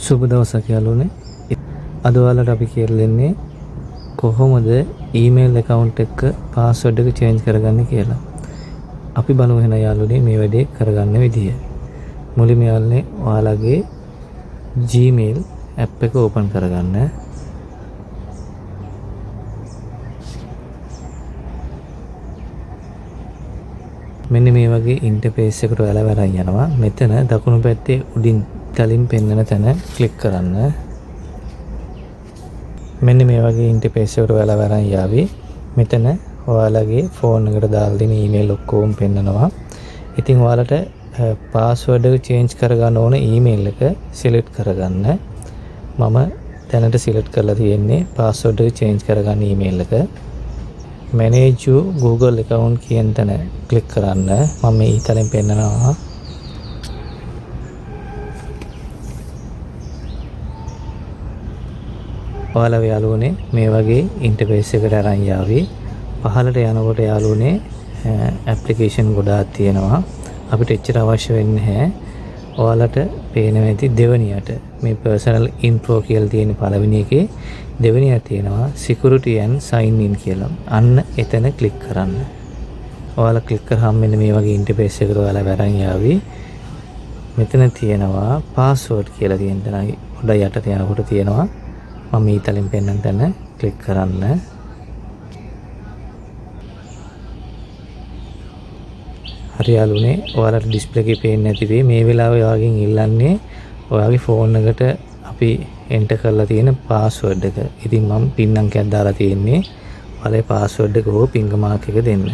සුබ දවසක් යාළුවනේ. අද ඔයාලට අපි කියලා දෙන්නේ කොහොමද ඊමේල් account එක password එක change කරගන්නේ කියලා. අපි බලමු එහෙනම් යාළුවනේ මේ වැඩේ කරගන්න විදිය. මුලින්ම යාළුවනේ ඔයාලගේ Gmail app එක open කරගන්න. මෙන්න මේ වගේ ඉන්ටර්ෆේස් එකකට ඔයාලා වරන් යනවා. මෙතන දකුණු පැත්තේ උඩින් තලින් පෙන්වන තැන ක්ලික් කරන්න. මෙන්න මේ වගේ ඉන්ටර්ෆේස් එකට ඔයාලා වරන් යාවි. මෙතන ඔයාලගේ ෆෝන් එකට දාලා දෙන ඊමේල් ඔක්කොම පෙන්නනවා. ඉතින් ඔයාලට පාස්වර්ඩ් එක චේන්ජ් කරගන්න ඕන ඊමේල් එක සිලෙක්ට් කරගන්න. මම දැනට සිලෙක්ට් කරලා තියෙන්නේ පාස්වර්ඩ් එක චේන්ජ් කරගන්න ඊමේල් එක. manage your Google account කියන තැන ක්ලික් කරන්න. මම මේ ඊතලෙන් පෙන්නනවා. ඔයාලා යාළුවනේ මේ වගේ ඉන්ටර්ෆේස් එකකට අරන් යාවි. පහළට යනකොට යාළුවනේ ඇප්ලිකේෂන් ගොඩාක් තියෙනවා. අපිට එච්චර අවශ්‍ය වෙන්නේ නැහැ. ඔයාලට පේනවා ඇති දෙවෙනියට මේ personal info කියලා තියෙන පළවෙනි එකේ දෙවෙනිය තියෙනවා security and sign in කියලා. අන්න එතන ක්ලික් කරන්න. ඔයාලා ක්ලික් කරාම මෙන්න මේ වගේ ඉන්ටර්ෆේස් එකකට ඔයාලා වරන් යාවි. මෙතන තියෙනවා password කියලා තියෙන තැන පොඩ යට යනකොට තියෙනවා. මම ඊතලින් පෙන්නන තැන ක්ලික් කරන්න. හරි යාළුවනේ ඔයාලට ඩිස්ප්ලේ එකේ පේන්නේ නැති වෙයි. මේ වෙලාවේ ඔයාගෙන් ඉල්ලන්නේ ඔයාගේ ෆෝන් එකට අපි එන්ටර් කරලා තියෙන පාස්වර්ඩ් එක. ඉතින් මම පින් අංකයක් දාලා තියෙන්නේ. ඔයාලගේ පාස්වර්ඩ් එක හෝ ෆින්ගර් මාක් එක දෙන්න.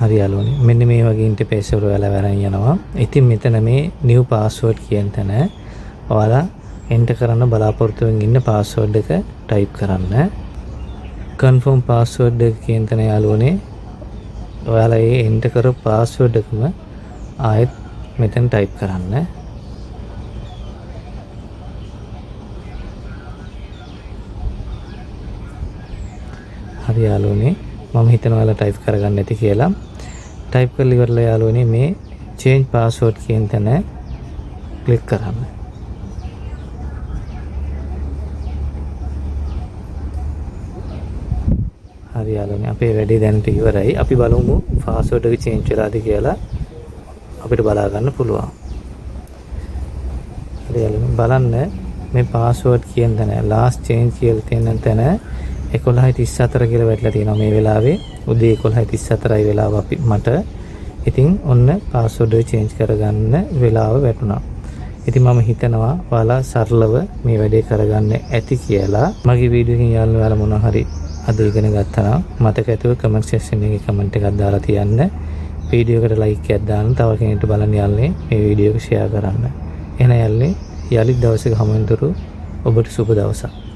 හරි යාළුවනේ මෙන්න මේ වගේ ඉන්ටර්ෆේස් එක ඔයාලා වරන් යනවා. ඉතින් මෙතන මේ new password කියන තැන ඔයාලා එන්ටර් කරන්න බලාපොරොත්තු වෙමින් ඉන්න පාස්වර්ඩ් එක ටයිප් කරන්න. confirm password එක කියන තැන යාළුවනේ ඔයාලා ඒ එන්ටර් කරපු පාස්වර්ඩ් එකම ආයෙත් මෙතන ටයිප් කරන්න. හරි යාළුවනේ මම හිතනවා ඔයාලා ටයිප් කරගන්න ඇති කියලා. ටයිප් කරලා ඉවරලා යාළුවනේ මේ change password කියන තැන ක්ලික් කරන්න. හරි යාළුවනේ අපේ වැඩේ දැනට ඉවරයි. අපි බලමු password එක change වෙලාද කියලා අපිට බලා ගන්න පුළුවන්. හරි යාළුවනේ බලන්න මේ password කියන තැන last change කියලා තියෙන තැන 11:34 කියලා වැටලා තියෙනවා මේ වෙලාවේ. උදේ 11:34යි වෙලාව අපි මට. ඉතින් ඔන්න password එක change කරගන්න වෙලාව වැටුණා. ඉතින් මම හිතනවා ඔයාලා සරලව මේ වැඩේ කරගන්න ඇති කියලා. මගේ වීඩියෝ එකෙන් යාළුවෝ ඔයාලා මොනවා හරි අද ඉගෙන ගත්තා නම් මතක ඇතුව කමෙන්ට් සෙක්ෂන් එකේ කමෙන්ට් එකක් දාලා තියන්න. වීඩියෝ එකට ලයික් එකක් දාන්න. තව කෙනෙක්ට බලන්න යාළුවනේ මේ වීඩියෝ එක ෂෙයා කරන්න. එහෙනම් යාළුවනේ යලිත් දවසක හමු වෙනතුරු ඔබට සුබ දවසක්.